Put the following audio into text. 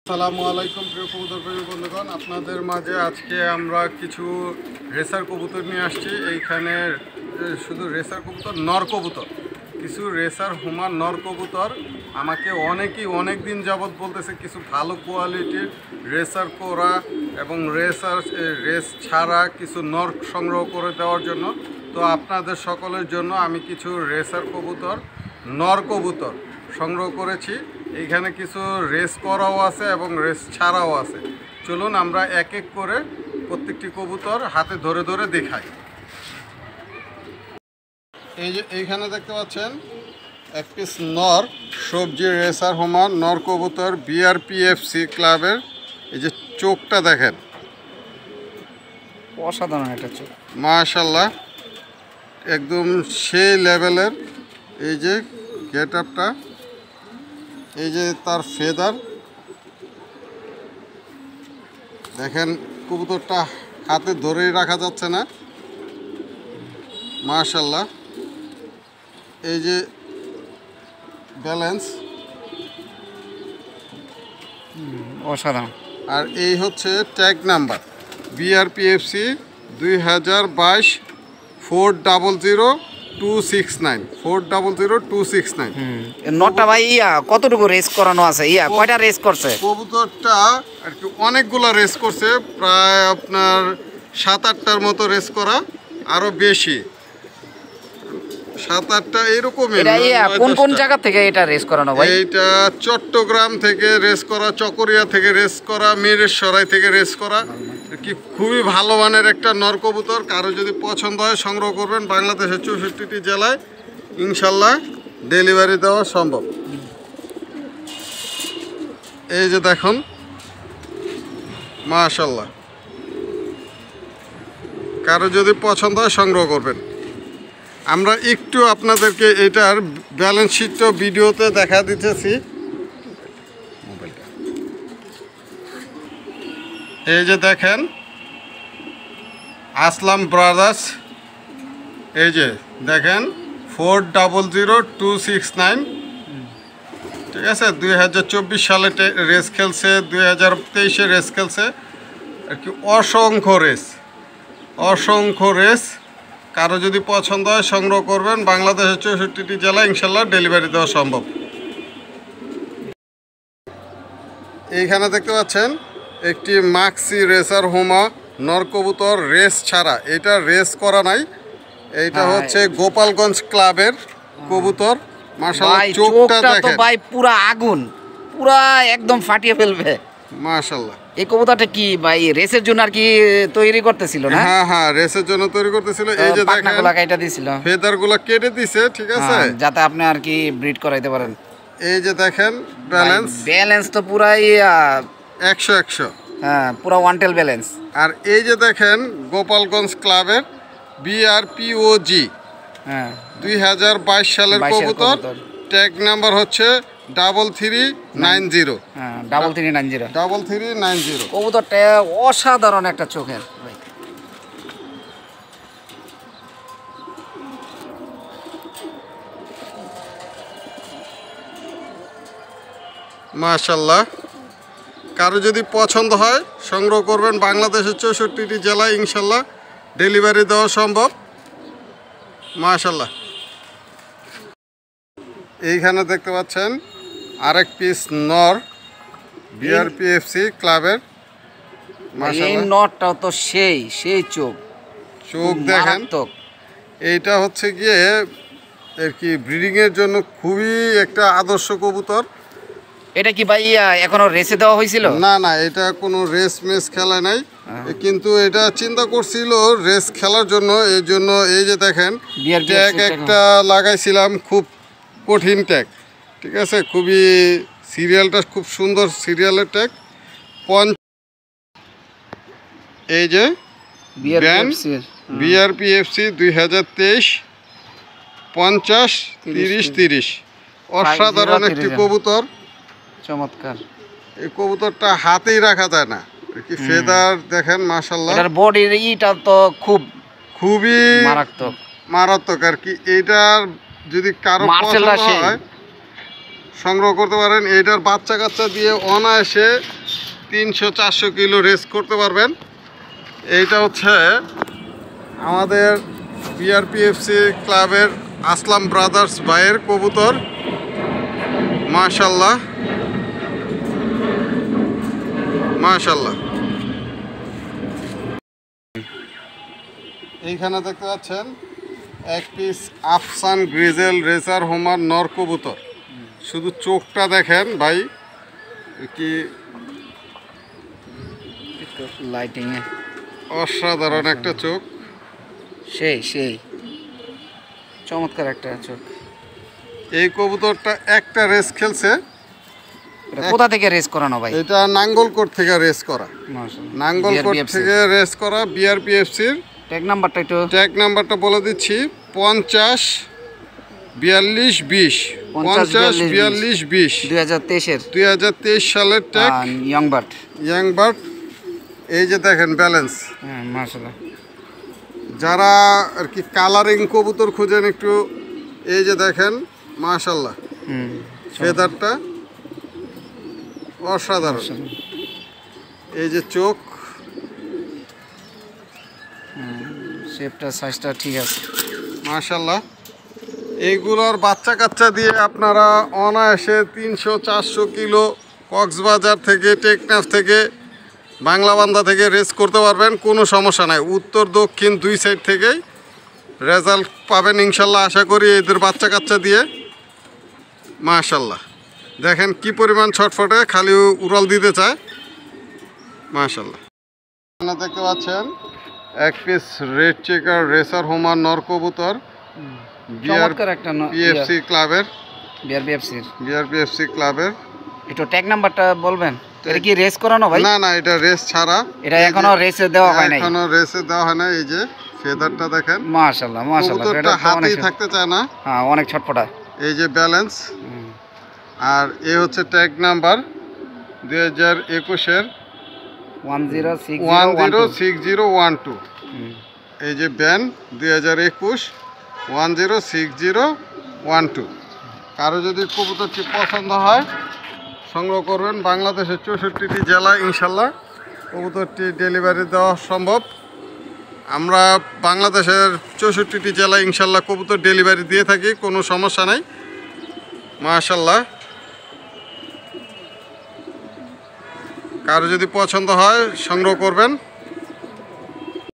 আসসালামু আলাইকুম প্রিয় কবুতর প্রেমী বন্ধুগণ, আপনাদের মাঝে আজকে আমরা কিছু রেসার কবুতর নিয়ে আসছি। এইখানে শুধু রেসার কবুতর, নর কবুতর, কিছু রেসার হুমার নর কবুতর আমাকে অনেক দিন যাবৎ বলতেছে কিছু ভালো কোয়ালিটির রেসার কোরা এবং রেস ছাড়া কিছু নর সংগ্রহ করে দেওয়ার জন্য। তো আপনাদের সকলের জন্য আমি কিছু রেসার কবুতর, নর কবুতর সংগ্রহ করেছি। এইখানে কিছু রেস করাও আছে এবং রেস ছাড়াও আছে। চলুন আমরা এক এক করে প্রত্যেকটি কবুতর হাতে ধরে ধরে দেখাই। এই যে এইখানে দেখতে পাচ্ছেন এক পিস নর সবজি রেসার হোমার নর কবুতর বিআরপিএফসি ক্লাবের। এই যে চোখটা দেখেন, অসাধারণ একটা চোখ, মাশাআল্লাহ, একদম সেই লেভেলের। এই যে গেট আপটা, এই যে তার ফেদার দেখেন, কবুতরটা হাতে ধরেই রাখা যাচ্ছে না, মাশাআল্লাহ। এই যে ব্যালেন্স, অসাধারণ। আর এই হচ্ছে ট্যাগ নাম্বার বিআরপিএফসি 2022 4000269 4000269। নটটা ভাই কতটুকু রেস করানো আছে? কয়টা রেস করছে কবুতরটা? আর কি অনেকগুলো রেস করছে, প্রায় আপনার 7-8টার মতো রেস করা, আরো বেশি, 7-8টা এরকমই। কোন কোন জায়গা থেকে এটা রেস করানো ভাই? এইটা চট্টগ্রাম থেকে রেস করা, চকরিয়া থেকে রেস করা, মিরসরাই থেকে রেস করা। কি খুবই ভালো মানের একটা নর কবুতর। কারো যদি পছন্দ হয় সংগ্রহ করবেন। বাংলাদেশের 64টি জেলায় ইনশাল্লাহ ডেলিভারি দেওয়া সম্ভব। এই যে দেখুন, মাশাআল্লাহ, কারো যদি পছন্দ হয় সংগ্রহ করবেন। আমরা একটু আপনাদেরকে এটার ব্যালেন্স শিটটা ভিডিওতে দেখা দিতেছি। এই যে দেখেন, আসলাম ব্রাদার্স, এই যে দেখেন 4000269, ঠিক আছে। 2024 সালে রেস খেলছে, 2023-এ রেস খেলছে আর কি। অসংখ্য রেস। কারো যদি পছন্দ হয় সংগ্রহ করবেন। বাংলাদেশের 64টি জেলায় ইনশাল্লাহ ডেলিভারি দেওয়া সম্ভব। এইখানে দেখতে পাচ্ছেন একটি মাক্সি রেসার হোমা নর কবুতর, রেস ছাড়া, এটা রেস করা নাই। এইটা হচ্ছে গোপালগঞ্জ ক্লাবের কবুতর। মাশাআল্লাহ, চোখটা দেখেন ভাই, পুরা আগুন, পুরা একদম ফাটিয়ে ফেলবে, মাশাআল্লাহ। এই কবুতরটা কি ভাই রেসের জন্য আর কি তৈরি করতেছিল না? হ্যাঁ, রেসের জন্য তৈরি করতেছিল। এই যে দেখেন, কেটে দিছিল, ফেদারগুলো কেটে দিছে, ঠিক আছে, যাতে আপনি আর কি ব্রিড করাইতে পারেন। এই যে দেখেন ব্যালেন্স তো পুরাই 100। হ্যাঁ, পুরা ওয়ানটেল ব্যালেন্স। আর এই যে দেখেন গোপালগঞ্জ ক্লাবের বিআরপিওজি 2022 সালের কবুতর। ট্যাগ নাম্বার হচ্ছে 3390। হ্যাঁ, 3390। কবুতরটা অসাধারণ একটা চোখের ভাই। মাশাআল্লাহ, কারো যদি পছন্দ হয় সংগ্রহ করবেন। বাংলাদেশের 64টি জেলায় ইনশাল্লাহ ডেলিভারি দেওয়া সম্ভব। মাশাআল্লাহ। এইখানে দেখতে পাচ্ছেন আরেক পিস নর বিআরপিএফসি ক্লাবের। এই নটটাও তো সেই চোখ দেখেন। এইটা হচ্ছে গিয়ে আর কি ব্রিডিংয়ের জন্য খুবই একটা আদর্শ কবুতর। এটা কি ভাই এখনো রেসে দেওয়া হয়েছিল? না, এটা কোনো রেস খেলা নাই, কিন্তু এটা চিন্তা করছিল রেস খেলার জন্য। এই জন্য এই যে দেখেন ট্যাগ একটা লাগাইছিলাম, খুব কঠিন ট্যাগ, ঠিক আছে, খুবই সিরিয়ালটা খুব সুন্দর সিরিয়ালের ট্যাগ। এই যে বিআরপিএফসি 2023 50-30-30, অসাধারণ একটি কবুতর, চমৎকার। এই কবুতরটা হাতেই রাখা যায় না, কি ফেদার দেখেন, মাশাআল্লাহ। এটার বডির তো খুবই মারাত্মক আর কি। এইটার যদি কারো পছন্দ হয় সংগ্রহ করতে পারেন। এইটার বাচ্চা কাচ্চা দিয়ে অনায়াসে 300-400 কিলো রেস করতে পারবেন। এইটা হচ্ছে আমাদের বিআরপিএফসি ক্লাবের আসলাম ব্রাদার্স ভাইয়ের কবুতর। মাশাল্লাহ মাশাল্লাহ। এইখানে দেখতে পাচ্ছেন এক পিস আফসান গ্রিজেল রেসার হোমার নর কবুতর। শুধু চোখটা দেখেন ভাই, কি লাইটিং এ অসাধারণ একটা চোখ। সেই চমৎকার একটা চোখ। এই কবুতরটা একটা রেস খেলছে। এটা কোথা থেকে রেস করানো ভাই? এটা নাঙ্গলকোট থেকে রেস করা। মাশাআল্লাহ। নাঙ্গলকোট BRPFC থেকে রেস করা বিআরপিএফসির। ট্যাগ নাম্বারটা একটু ট্যাগ নাম্বারটা বলে দিচ্ছি 50-42-20 50-42-20 2023 এর 2023 সালের tag. Young bird. Young bird. এই যে দেখেন ব্যালেন্স। হ্যাঁ মাশাআল্লাহ। যারা আর কি কালারিং কবুতর খুঁজেন একটু, এই যে দেখেন মাশাল্লাহ ফেদারটা অসাধারণ। এই যে চোখ, শেপটা সাইজটা ঠিক আছে মাশাল্লাহ। এইগুলোর বাচ্চা কাচ্চা দিয়ে আপনারা অনায়াসে 300-400 কিলো কক্সবাজার থেকে, টেকনাফ থেকে, বাংলাবান্ধা থেকে রেস করতে পারবেন, কোনো সমস্যা নাই। উত্তর দক্ষিণ দুই সাইড থেকেই রেজাল্ট পাবেন ইনশাল্লাহ, আশা করি এদের বাচ্চা কাচ্চা দিয়ে। মাশাল্লাহ দেখেন কি পরিমাণ ছটফটে, খালি উড়াল দিতে চায়। মাশাল্লাহ দেখতে পাচ্ছেন এক piece red checker racer Homer নর কবুতর চমৎকার একটা বিএফসি ক্লাবের। বিআরপিএফসি ক্লাবের একটু ট্যাগ নাম্বারটা বলবেন? এটা কি রেস করানো ভাই? না এটা রেস ছাড়া। এটা এখনো রেসে দেওয়া হয় নাই। এখনো রেসে দেওয়া হয় না। এই যে ফেদারটা দেখেন মাশাআল্লাহ মাশাআল্লাহ। কবুতরটা হাতেই থাকতে চায় না। হ্যাঁ অনেক ছটফটা। এই যে ব্যালেন্স। আর এই হচ্ছে ট্যাগ নাম্বার 2021 এর 106012। এই যে ব্যান 2021 106012। কারো যদি কবুতরটি পছন্দ হয় সংগ্রহ করবেন। বাংলাদেশের 64টি জেলা ইনশাল্লাহ কবুতরটি ডেলিভারি দেওয়া সম্ভব। আমরা বাংলাদেশের 64টি জেলা ইনশাল্লাহ কবুতর ডেলিভারি দিয়ে থাকি, কোনো সমস্যা নাই। মাশাল্লাহ কারো যদি পছন্দ হয় সংগ্রহ করবেন।